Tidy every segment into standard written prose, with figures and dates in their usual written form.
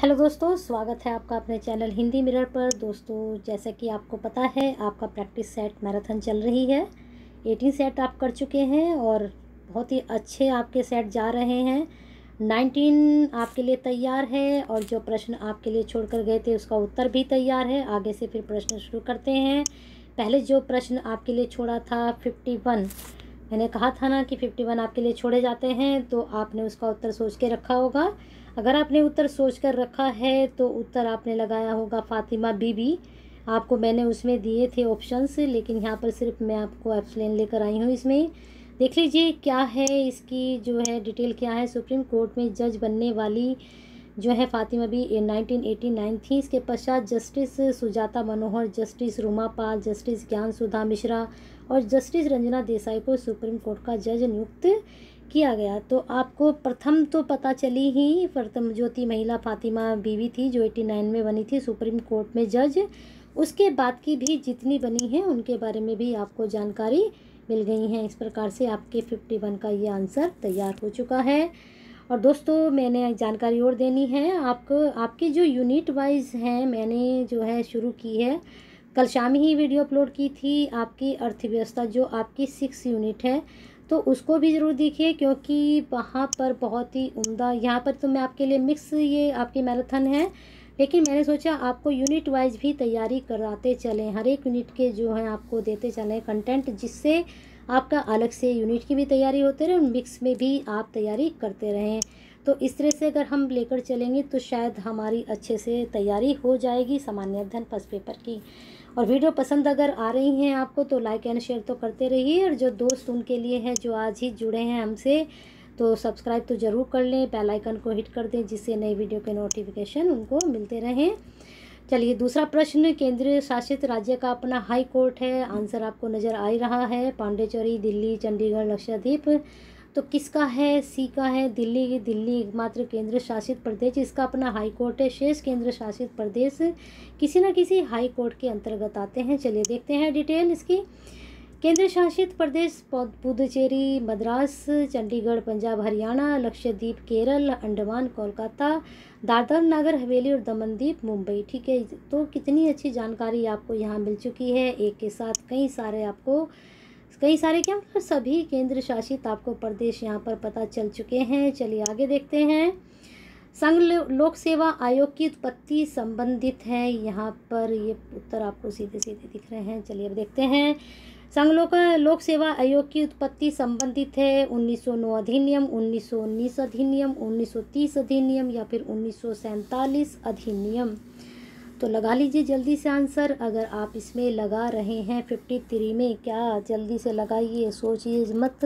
Hello दोस्तों, स्वागत है आपका अपने चैनल हिंदी मिरर पर। दोस्तों, जैसा कि आपको पता है, आपका प्रैक्टिस सेट मैराथन चल रही है। 18 सेट आप कर चुके हैं और बहुत ही अच्छे आपके सेट जा रहे हैं। 19 आपके लिए तैयार है और जो प्रश्न आपके लिए छोड़कर गए थे उसका उत्तर भी तैयार है। आगे से फिर प्रश्न शुरू करते हैं। पहले जो प्रश्न आपके लिए छोड़ा था 51, मैंने कहा था ना कि 51 आपके लिए छोड़े जाते हैं, तो आपने उसका उत्तर सोच के रखा होगा। अगर आपने उत्तर सोच कर रखा है तो उत्तर आपने लगाया होगा फातिमा बीबी। आपको मैंने उसमें दिए थे ऑप्शंस, लेकिन यहाँ पर सिर्फ मैं आपको एक्सप्लेन लेकर आई हूँ। इसमें देख लीजिए क्या है, इसकी जो है डिटेल क्या है। सुप्रीम कोर्ट में जज बनने वाली जो है फातिमा बी 1989 थी। इसके पश्चात जस्टिस सुजाता मनोहर, जस्टिस रूमा पाल, जस्टिस ज्ञान सुधा मिश्रा और जस्टिस रंजना देसाई को सुप्रीम कोर्ट का जज नियुक्त किया गया। तो आपको प्रथम तो पता चली ही, प्रथम जो थी महिला फातिमा बीवी थी जो 89 में बनी थी सुप्रीम कोर्ट में जज। उसके बाद की भी जितनी बनी हैं उनके बारे में भी आपको जानकारी मिल गई है। इस प्रकार से आपके 51 का ये आंसर तैयार हो चुका है। और दोस्तों, मैंने जानकारी और देनी है आपको। आपकी जो यूनिट वाइज हैं मैंने जो है शुरू की है। कल शाम ही वीडियो अपलोड की थी आपकी अर्थव्यवस्था, जो आपकी 6 यूनिट है, तो उसको भी ज़रूर देखिए क्योंकि वहाँ पर बहुत ही उम्दा। यहाँ पर तो मैं आपके लिए मिक्स ये आपकी मैराथन है, लेकिन मैंने सोचा आपको यूनिट वाइज भी तैयारी कराते चलें। हर एक यूनिट के जो है आपको देते चलें कंटेंट, जिससे आपका अलग से यूनिट की भी तैयारी होते रहे और मिक्स में भी आप तैयारी करते रहें। तो इस तरह से अगर हम लेकर चलेंगे तो शायद हमारी अच्छे से तैयारी हो जाएगी सामान्य अध्ययन फर्स्ट पेपर की। और वीडियो पसंद अगर आ रही हैं आपको तो लाइक एंड शेयर तो करते रहिए। और जो दोस्त उनके लिए हैं जो आज ही जुड़े हैं हमसे, तो सब्सक्राइब तो ज़रूर कर लें, बेल आइकन को हिट कर दें, जिससे नई वीडियो के नोटिफिकेशन उनको मिलते रहें। चलिए, दूसरा प्रश्न। केंद्रीय शासित राज्य का अपना हाई कोर्ट है। आंसर आपको नज़र आ ही रहा है, पांडिचेरी, दिल्ली, चंडीगढ़, लक्षद्वीप। तो किसका है? सी का है, दिल्ली। दिल्ली एकमात्र केंद्र शासित प्रदेश जिसका अपना हाई कोर्ट है। शेष केंद्र शासित प्रदेश किसी न किसी हाई कोर्ट के अंतर्गत आते हैं। चलिए देखते हैं डिटेल इसकी। केंद्र शासित प्रदेश पुदुचेरी, मद्रास, चंडीगढ़ पंजाब हरियाणा, लक्षद्वीप केरल, अंडमान कोलकाता, दादर नगर हवेली और दमनदीप मुंबई। ठीक है, तो कितनी अच्छी जानकारी आपको यहाँ मिल चुकी है। एक के साथ कई सारे क्या मतलब सभी केंद्र शासित आपको प्रदेश यहाँ पर पता चल चुके हैं। चलिए आगे देखते हैं। संघ लोक सेवा आयोग की उत्पत्ति संबंधित है। यहाँ पर ये उत्तर आपको सीधे सीधे दिख रहे हैं। चलिए अब देखते हैं। संघ लोक सेवा आयोग की उत्पत्ति संबंधित है 1909 अधिनियम, 1919 अधिनियम, 1930 अधिनियम या फिर 1947 अधिनियम। तो लगा लीजिए जल्दी से आंसर। अगर आप इसमें लगा रहे हैं 53 में, क्या जल्दी से लगाइए, सोचिए मत।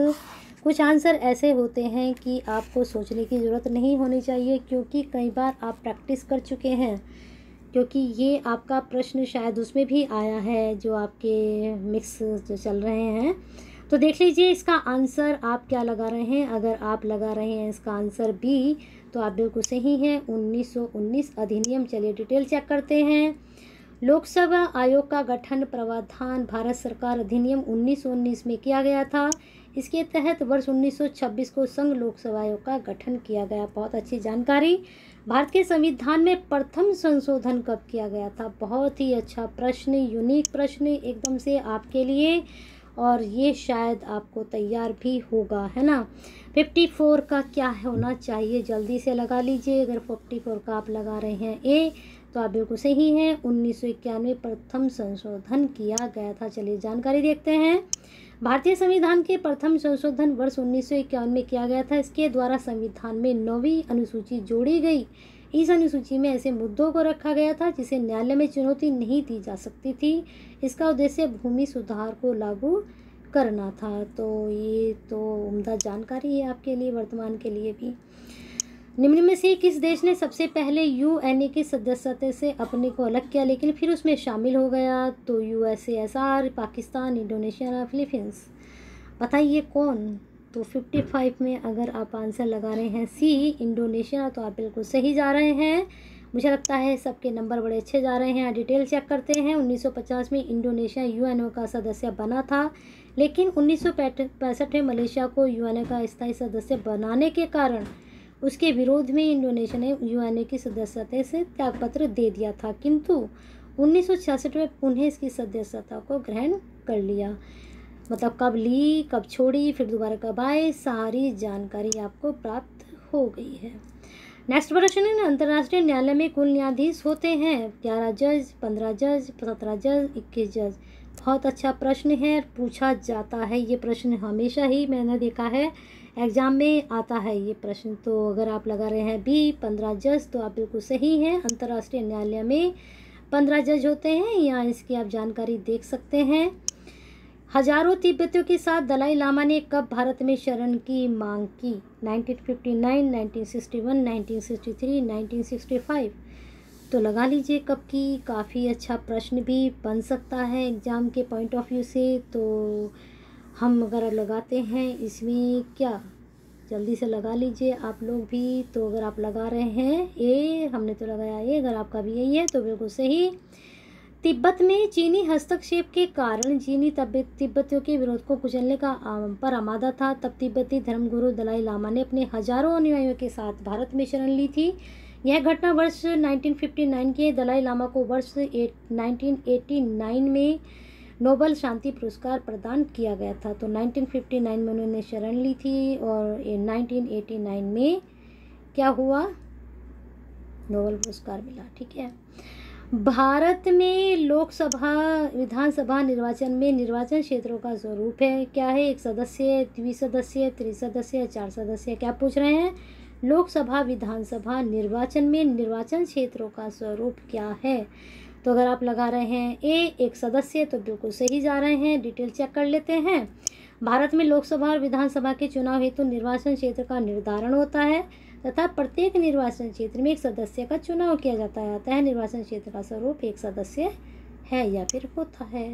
कुछ आंसर ऐसे होते हैं कि आपको सोचने की ज़रूरत नहीं होनी चाहिए, क्योंकि कई बार आप प्रैक्टिस कर चुके हैं। क्योंकि ये आपका प्रश्न शायद उसमें भी आया है जो आपके मिक्स जो चल रहे हैं। तो देख लीजिए इसका आंसर आप क्या लगा रहे हैं। अगर आप लगा रहे हैं इसका आंसर बी, तो आप बिल्कुल सही हैं, 1919 अधिनियम। चलिए डिटेल चेक करते हैं। लोकसभा आयोग का गठन प्रावधान भारत सरकार अधिनियम 1919 में किया गया था। इसके तहत वर्ष 1926 को संघ लोकसभा आयोग का गठन किया गया। बहुत अच्छी जानकारी। भारत के संविधान में प्रथम संशोधन कब किया गया था? बहुत ही अच्छा प्रश्न, यूनिक प्रश्न एकदम से आपके लिए, और ये शायद आपको तैयार भी होगा, है ना। 54 का क्या होना चाहिए? जल्दी से लगा लीजिए। अगर 54 का आप लगा रहे हैं ए, तो आप बिल्कुल सही हैं, 1991 प्रथम संशोधन किया गया था। चलिए जानकारी देखते हैं। भारतीय संविधान के प्रथम संशोधन वर्ष 1951 में किया गया था। इसके द्वारा संविधान में 9वीं अनुसूची जोड़ी गई। इस अनुसूची में ऐसे मुद्दों को रखा गया था जिसे न्यायालय में चुनौती नहीं दी जा सकती थी। इसका उद्देश्य भूमि सुधार को लागू करना था। तो ये तो उम्दा जानकारी है आपके लिए, वर्तमान के लिए भी। निम्न में से किस देश ने सबसे पहले यूएनए की सदस्यता से अपने को अलग किया लेकिन फिर उसमें शामिल हो गया? तो यूएसएसआर, पाकिस्तान, इंडोनेशिया, फिलीपींस। बताइए कौन? तो 55 में अगर आप आंसर लगा रहे हैं सी, इंडोनेशिया, तो आप बिल्कुल सही जा रहे हैं। मुझे लगता है सबके नंबर बड़े अच्छे जा रहे हैं। डिटेल चेक करते हैं। 1950 में इंडोनेशिया यूएनओ का सदस्य बना था, लेकिन 1965 में मलेशिया को यूएनओ का स्थायी सदस्य बनाने के कारण उसके विरोध में इंडोनेशिया ने यूएनए की सदस्यता से त्यागपत्र दे दिया था, किंतु 1966 में पुनः इसकी सदस्यता को ग्रहण कर लिया। मतलब कब ली, कब छोड़ी, फिर दोबारा कब आए, सारी जानकारी आपको प्राप्त हो गई है। नेक्स्ट प्रश्न है, अंतर्राष्ट्रीय न्यायालय में कुल न्यायाधीश होते हैं 11 जज, 15 जज, 17 जज, 21 जज। बहुत अच्छा प्रश्न है, पूछा जाता है ये प्रश्न, हमेशा ही मैंने देखा है एग्जाम में आता है ये प्रश्न। तो अगर आप लगा रहे हैं बी 15 जज तो आप बिल्कुल सही हैं। अंतर्राष्ट्रीय न्यायालय में 15 जज होते हैं, यहाँ इसकी आप जानकारी देख सकते हैं। हजारों तिब्बतियों के साथ दलाई लामा ने कब भारत में शरण की मांग की? 1959, 1961, 1963, 1965। तो लगा लीजिए कब की। काफ़ी अच्छा प्रश्न भी बन सकता है एग्ज़ाम के पॉइंट ऑफ व्यू से। तो हम अगर लगाते हैं इसमें क्या, जल्दी से लगा लीजिए आप लोग भी। तो अगर आप लगा रहे हैं ए, हमने तो लगाया ए, अगर आपका भी यही है तो बिल्कुल सही। तिब्बत में चीनी हस्तक्षेप के कारण चीनी तिब्बतियों के विरोध को कुचलने का पर आमादा था। तब तिब्बती धर्मगुरु दलाई लामा ने अपने हजारों अनुयायियों के साथ भारत में शरण ली थी। यह घटना वर्ष 1959 के दलाई लामा को वर्ष 1989 में नोबेल शांति पुरस्कार प्रदान किया गया था। तो 1959 में उन्होंने शरण ली थी और 1989 में क्या हुआ, नोबेल पुरस्कार मिला। ठीक है। भारत में लोकसभा विधानसभा निर्वाचन में निर्वाचन क्षेत्रों का स्वरूप है क्या है? 1 सदस्य, द्विसदस्य, त्रिसदस्य, 4 सदस्य। क्या पूछ रहे हैं? लोकसभा विधानसभा निर्वाचन में निर्वाचन क्षेत्रों का स्वरूप क्या है? तो अगर आप लगा रहे हैं ए 1 सदस्य तो बिल्कुल सही जा रहे हैं। डिटेल चेक कर लेते हैं। भारत में लोकसभा और विधानसभा के चुनाव हेतु निर्वाचन क्षेत्र का निर्धारण होता है तथा प्रत्येक निर्वाचन क्षेत्र में 1 सदस्य का चुनाव किया जाता है। अतः निर्वाचन क्षेत्र का स्वरूप 1 सदस्य है या फिर होता है।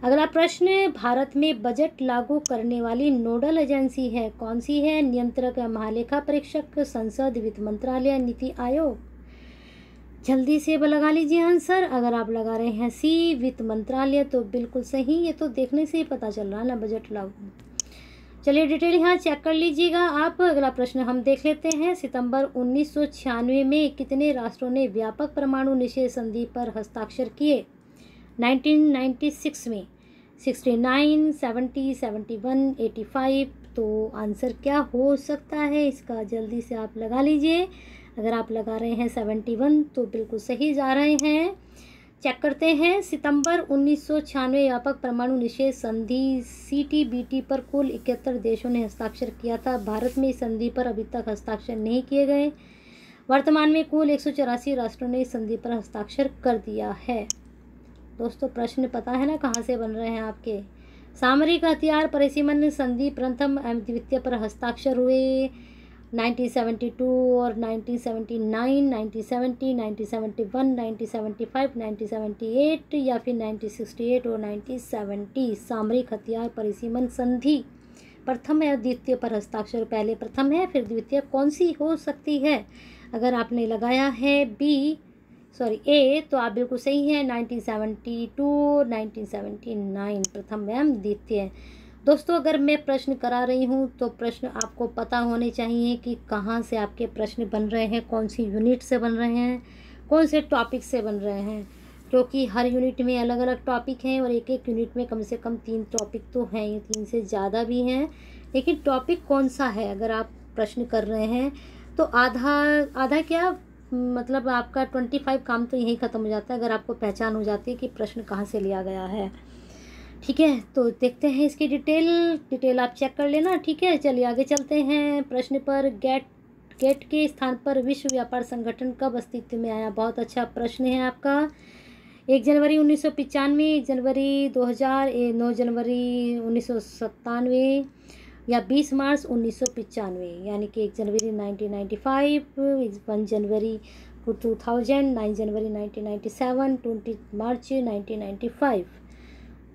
अगला प्रश्न, भारत में बजट लागू करने वाली नोडल एजेंसी है कौन सी है? नियंत्रक या महालेखा परीक्षक, संसद, वित्त मंत्रालय, नीति आयोग। जल्दी से लगा लीजिए आंसर। अगर आप लगा रहे हैं सी वित्त मंत्रालय तो बिल्कुल सही। ये तो देखने से ही पता चल रहा है ना बजट लागू। चलिए डिटेल यहाँ चेक कर लीजिएगा आप। अगला प्रश्न हम देख लेते हैं। सितंबर 1996 में कितने राष्ट्रों ने व्यापक परमाणु निषेध संधि पर हस्ताक्षर किए? 1996 में 69, 70, 71, 85। तो आंसर क्या हो सकता है इसका? जल्दी से आप लगा लीजिए। अगर आप लगा रहे हैं 71 तो बिल्कुल सही जा रहे हैं। चेक करते हैं। सितंबर 1996 व्यापक परमाणु निषेध संधि CTBT पर कुल 71 देशों ने हस्ताक्षर किया था। भारत में इस संधि पर अभी तक हस्ताक्षर नहीं किए गए। वर्तमान में कुल 184 राष्ट्रों ने इस संधि पर हस्ताक्षर कर दिया है। दोस्तों प्रश्न पता है ना कहाँ से बन रहे हैं आपके? सामरिक हथियार परिसीमन संधि प्रथम एवं द्वितीय पर हस्ताक्षर हुए 1972 और 1979, 1970, 1971, 1975, 1978 या फिर 1968 और 1970। सामरिक हथियार परिसीमन संधि प्रथम या द्वितीय पर हस्ताक्षर, पहले प्रथम है फिर द्वितीय, कौन सी हो सकती है? अगर आपने लगाया है ए तो आप बिल्कुल सही है। 1972, 1979 प्रथम एवं द्वितीय। दोस्तों अगर मैं प्रश्न करा रही हूँ तो प्रश्न आपको पता होने चाहिए कि कहाँ से आपके प्रश्न बन रहे हैं, कौन सी यूनिट से बन रहे हैं, कौन से टॉपिक से बन रहे हैं, क्योंकि हर यूनिट में अलग अलग टॉपिक हैं और एक एक यूनिट में कम से कम 3 टॉपिक तो हैं, ये 3 से ज़्यादा भी हैं। लेकिन टॉपिक कौन सा है अगर आप प्रश्न कर रहे हैं तो आधा क्या मतलब आपका 25 काम तो यही ख़त्म हो जाता है अगर आपको पहचान हो जाती है कि प्रश्न कहाँ से लिया गया है। ठीक है, तो देखते हैं इसकी डिटेल आप चेक कर लेना। ठीक है, चलिए आगे चलते हैं प्रश्न पर। गेट के स्थान पर विश्व व्यापार संगठन कब अस्तित्व में आया? बहुत अच्छा प्रश्न है आपका। 1 जनवरी 1995, 1 जनवरी 2000, 9 जनवरी 1997 या 20 मार्च 1995, यानी कि 1 जनवरी 1995, 1 जनवरी 2000, 9 जनवरी 1997, 20 मार्च 1995।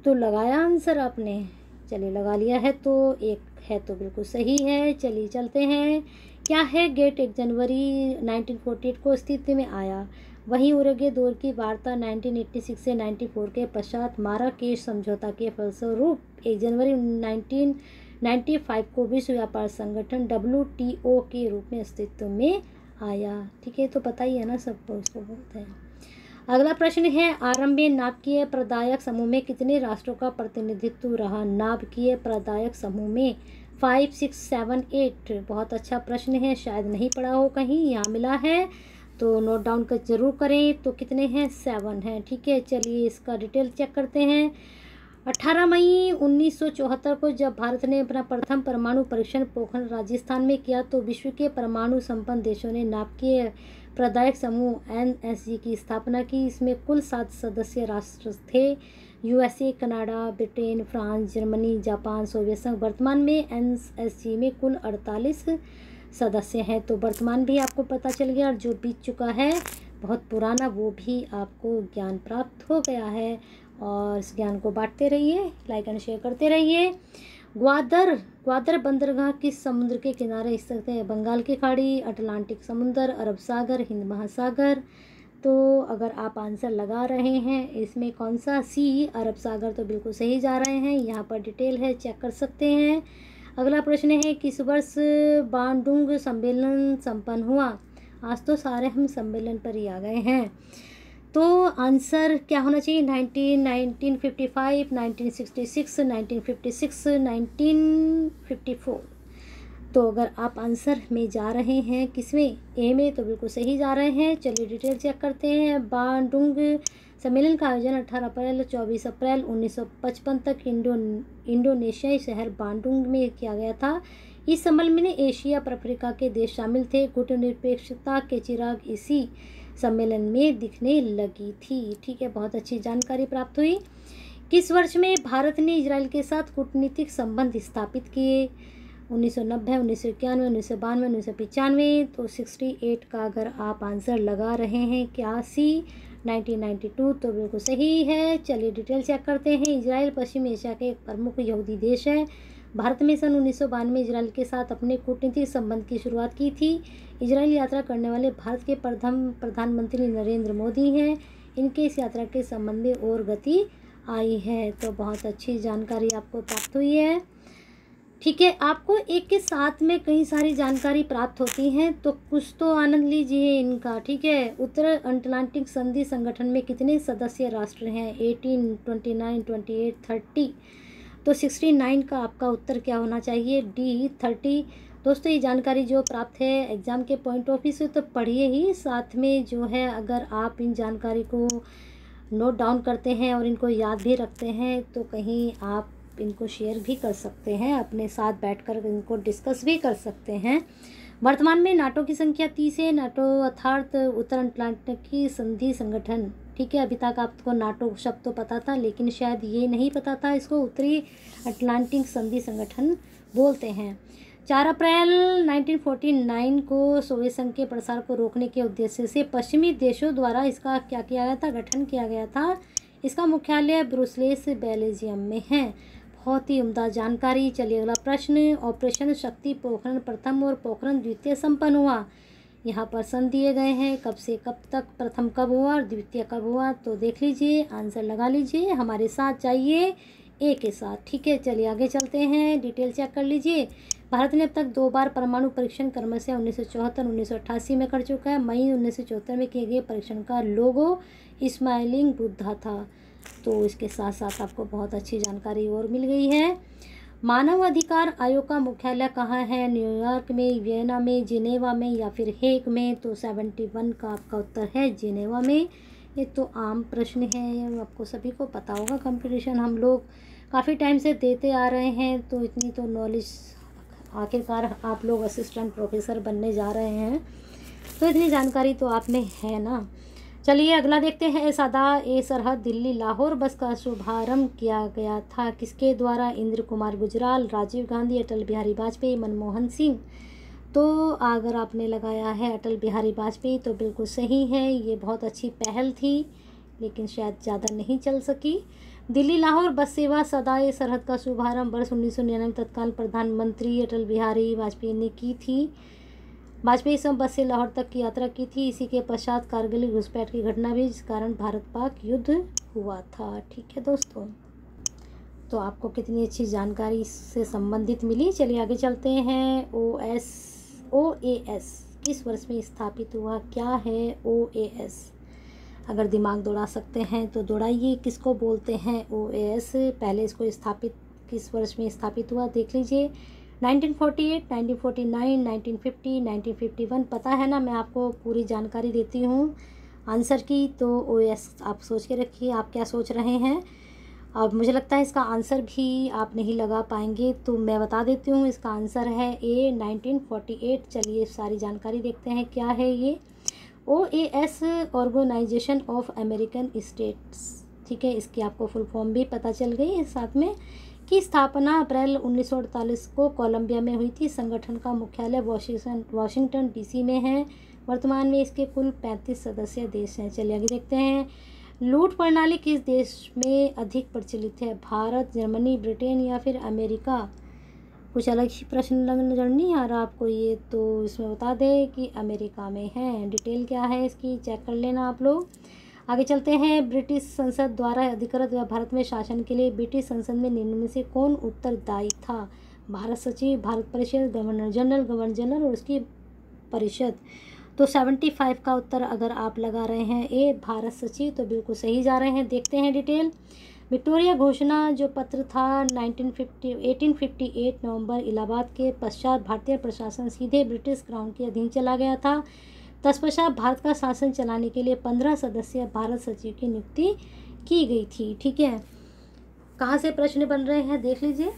तो लगाया आंसर आपने? चलिए लगा लिया है तो एक है तो बिल्कुल सही है। चलिए चलते हैं। क्या है गेट? 1 जनवरी 1948 को अस्तित्व में आया। वहीं उरुग्वे दौर की वार्ता 1986 से 94 के पश्चात माराकेश समझौता के फलस्वरूप 1 जनवरी 1995 को विश्व व्यापार संगठन WTO के रूप में अस्तित्व में आया। ठीक है, तो पता ही है ना सबको, इसको बोलते हैं। अगला प्रश्न है, आरंभीय नाभिकीय प्रदायक समूह में कितने राष्ट्रों का प्रतिनिधित्व रहा? नाभिकीय प्रदायक समूह में 5, 6, 7, 8। बहुत अच्छा प्रश्न है, शायद नहीं पढ़ा हो कहीं, यहाँ मिला है तो नोट डाउन कर जरूर करें। तो कितने हैं? 7 हैं। ठीक है, चलिए इसका डिटेल चेक करते हैं। 18 मई 1974 को जब भारत ने अपना प्रथम परमाणु परीक्षण पोखरण राजस्थान में किया तो विश्व के परमाणु संपन्न देशों ने नाभिकीय प्रदायक समूह NSG की स्थापना की। इसमें कुल 7 सदस्य राष्ट्र थे, USA, Canada, Britain, France, Germany, Japan, Soviet संघ। वर्तमान में NSG में कुल 48 सदस्य हैं। तो वर्तमान भी आपको पता चल गया, और जो बीत चुका है बहुत पुराना वो भी आपको ज्ञान प्राप्त हो गया है। और इस ज्ञान को बांटते रहिए, लाइक एंड शेयर करते रहिए। ग्वादर बंदरगाह किस समुद्र के किनारे स्थित है? बंगाल की खाड़ी, अटलांटिक समुद्र, अरब सागर, हिंद महासागर। तो अगर आप आंसर लगा रहे हैं इसमें कौन सा? सी, अरब सागर, तो बिल्कुल सही जा रहे हैं। यहाँ पर डिटेल है, चेक कर सकते हैं। अगला प्रश्न है, किस वर्ष बांडुंग सम्मेलन संपन्न हुआ? आज तो सारे हम सम्मेलन पर ही आ गए हैं, तो आंसर क्या होना चाहिए? 1955, 1966, 1956, 1954। तो अगर आप आंसर में जा रहे हैं किसमें? ए में, तो बिल्कुल सही जा रहे हैं। चलिए डिटेल चेक करते हैं। बांडुंग सम्मेलन का आयोजन 18 अप्रैल 24 अप्रैल 1955 तक इंडोनेशियाई शहर बांडुंग में किया गया था। इस सम्मेलन में एशिया और अफ्रीका के देश शामिल थे। गुटनिरपेक्षता के चिराग इसी सम्मेलन में दिखने लगी थी। ठीक है, बहुत अच्छी जानकारी प्राप्त हुई। किस वर्ष में भारत ने इजराइल के साथ कूटनीतिक संबंध स्थापित किए? 1990, 1991, 1992, 1995। तो 68 का अगर आप आंसर लगा रहे हैं, क्या सी 1992? तो बिल्कुल सही है। चलिए डिटेल चेक करते हैं। इजराइल पश्चिम एशिया के एक प्रमुख यहूदी देश है। भारत में सन 1992 में इजराइल के साथ अपने कूटनीतिक संबंध की शुरुआत की थी। इजराइल यात्रा करने वाले भारत के प्रथम प्रधानमंत्री नरेंद्र मोदी हैं। इनके इस यात्रा के संबंध में और गति आई है। तो बहुत अच्छी जानकारी आपको प्राप्त हुई है। ठीक है, आपको एक के साथ में कई सारी जानकारी प्राप्त होती हैं, तो कुछ तो आनंद लीजिए इनका। ठीक है, उत्तर अटलांटिक संधि संगठन में कितने सदस्य राष्ट्र हैं? 18, 29, 28, 30। तो 69 का आपका उत्तर क्या होना चाहिए? डी, 30। दोस्तों ये जानकारी जो प्राप्त है एग्ज़ाम के पॉइंट ऑफ व्यू से तो पढ़िए ही, साथ में जो है अगर आप इन जानकारी को नोट डाउन करते हैं और इनको याद भी रखते हैं तो कहीं आप इनको शेयर भी कर सकते हैं, अपने साथ बैठकर इनको डिस्कस भी कर सकते हैं। वर्तमान में नाटो की संख्या 30 है। नाटो अर्थात उत्तर अटलांटिक संधि संगठन। ठीक है, अभी तक आपको नाटो शब्द तो पता था, लेकिन शायद ये नहीं पता था इसको उत्तरी अटलांटिक संधि संगठन बोलते हैं। 4 अप्रैल 1949 को सोवियत संघ के प्रसार को रोकने के उद्देश्य से पश्चिमी देशों द्वारा इसका क्या किया गया था? गठन किया गया था। इसका मुख्यालय ब्रुसेल्स, बेल्जियम में है। बहुत ही उम्दा जानकारी। चलिए अगला प्रश्न, ऑपरेशन शक्ति पोखरण प्रथम और पोखरण द्वितीय संपन्न हुआ। यहाँ पर सन दिए गए हैं, कब से कब तक, प्रथम कब हुआ और द्वितीय कब हुआ। तो देख लीजिए, आंसर लगा लीजिए, हमारे साथ जाइए ए के साथ। ठीक है, चलिए आगे चलते हैं, डिटेल चेक कर लीजिए। भारत ने अब तक 2 बार परमाणु परीक्षण क्रमशः 1974, 1988 में कर चुका है। मई 1974 में किए गए परीक्षण का लोगो स्माइलिंग बुद्धा था। तो इसके साथ साथ आपको बहुत अच्छी जानकारी और मिल गई है। मानव अधिकार आयोग का मुख्यालय कहाँ है? न्यूयॉर्क में, वियना में, जिनेवा में या फिर हेग में। तो 71 का आपका उत्तर है जिनेवा में। ये तो आम प्रश्न है, आपको सभी को पता होगा। कंपटीशन हम लोग काफ़ी टाइम से देते आ रहे हैं, तो इतनी तो नॉलेज, आखिरकार आप लोग असिस्टेंट प्रोफेसर बनने जा रहे हैं, तो इतनी जानकारी तो आप में है ना। चलिए अगला देखते हैं। सादा ए सरहद दिल्ली लाहौर बस का शुभारंभ किया गया था किसके द्वारा? इंद्र कुमार गुजराल, राजीव गांधी, अटल बिहारी वाजपेयी, मनमोहन सिंह। तो अगर आपने लगाया है अटल बिहारी वाजपेयी तो बिल्कुल सही है। ये बहुत अच्छी पहल थी, लेकिन शायद ज़्यादा नहीं चल सकी। दिल्ली लाहौर बस सेवा सदा ए सरहद का शुभारंभ वर्ष 1999 तत्काल प्रधानमंत्री अटल बिहारी वाजपेयी ने की थी। वाजपेयी सब बस से लाहौर तक की यात्रा की थी। इसी के पश्चात कारगिल घुसपैठ की घटना भी, जिस कारण भारत पाक युद्ध हुआ था। ठीक है दोस्तों, तो आपको कितनी अच्छी जानकारी इससे संबंधित मिली। चलिए आगे चलते हैं। OAS किस वर्ष में स्थापित हुआ? क्या है OAS? अगर दिमाग दौड़ा सकते हैं तो दौड़ाइए। किसको बोलते हैं OAS? पहले इसको स्थापित किस वर्ष में स्थापित हुआ देख लीजिए। 1948, 1949, 1950, 1951। पता है ना, मैं आपको पूरी जानकारी देती हूँ आंसर की। तो OAS आप सोच के रखिए आप क्या सोच रहे हैं। अब मुझे लगता है इसका आंसर भी आप नहीं लगा पाएंगे, तो मैं बता देती हूँ। इसका आंसर है A 1948। चलिए सारी जानकारी देखते हैं क्या है ये। OAS Organization of American States, ठीक है, इसकी आपको फुल फॉर्म भी पता चल गई है साथ में, की स्थापना अप्रैल 1948 को कोलंबिया में हुई थी। संगठन का मुख्यालय वाशिंगटन DC में है। वर्तमान में इसके कुल 35 सदस्य देश हैं। चलिए आगे देखते हैं। लूट प्रणाली किस देश में अधिक प्रचलित है? भारत, जर्मनी, ब्रिटेन या फिर अमेरिका? कुछ अलग ही प्रश्न नजर नहीं आ रहा आपको ये? तो इसमें बता दें कि अमेरिका में है। डिटेल क्या है इसकी चेक कर लेना आप लोग। आगे चलते हैं। ब्रिटिश संसद द्वारा अधिकृत व भारत में शासन के लिए ब्रिटिश संसद में निम्न में से कौन उत्तरदायी था? भारत सचिव, भारत परिषद, गवर्नर जनरल और उसकी परिषद। तो 75 का उत्तर अगर आप लगा रहे हैं ए भारत सचिव, तो बिल्कुल सही जा रहे हैं। देखते हैं डिटेल। विक्टोरिया घोषणा जो पत्र था 1858 नवंबर इलाहाबाद के पश्चात भारतीय प्रशासन सीधे ब्रिटिश क्राउन के अधीन चला गया था। तत्पश्चात भारत का शासन चलाने के लिए 15 सदस्यीय भारत सचिव की नियुक्ति की गई थी। ठीक है, कहाँ से प्रश्न बन रहे हैं देख लीजिए,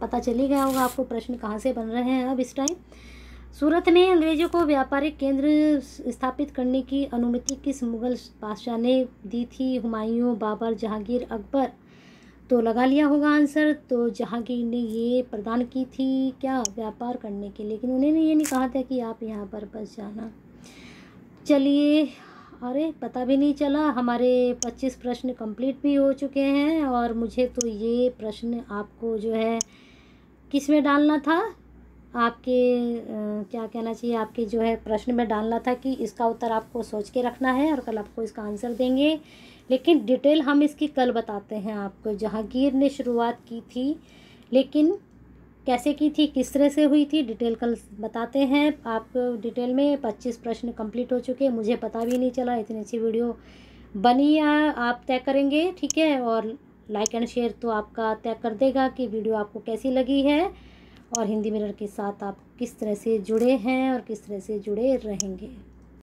पता चल ही गया होगा आपको प्रश्न कहाँ से बन रहे हैं अब इस टाइम। सूरत में अंग्रेजों को व्यापारिक केंद्र स्थापित करने की अनुमति किस मुगल बादशाह ने दी थी? हुमायूं, बाबर, जहांगीर, अकबर? तो लगा लिया होगा आंसर। तो जहांगीर ने ये प्रदान की थी क्या? व्यापार करने के लिए, लेकिन उन्होंने ये नहीं कहा था कि आप यहाँ पर बस जाना। चलिए, अरे पता भी नहीं चला, हमारे 25 प्रश्न कंप्लीट भी हो चुके हैं। और मुझे तो ये प्रश्न आपको जो है किस में डालना था, आपके क्या कहना चाहिए, आपके जो है प्रश्न में डालना था कि इसका उत्तर आपको सोच के रखना है और कल आपको इसका आंसर देंगे। लेकिन डिटेल हम इसकी कल बताते हैं आपको। जहांगीर ने शुरुआत की थी, लेकिन कैसे की थी, किस तरह से हुई थी, डिटेल कल बताते हैं आपको डिटेल में। 25 प्रश्न कंप्लीट हो चुके, मुझे पता भी नहीं चला, इतनी अच्छी वीडियो बनी आप तय करेंगे। ठीक है, और लाइक एंड शेयर तो आपका तय कर देगा कि वीडियो आपको कैसी लगी है और हिंदी मिरर के साथ आप किस तरह से जुड़े हैं और किस तरह से जुड़े रहेंगे।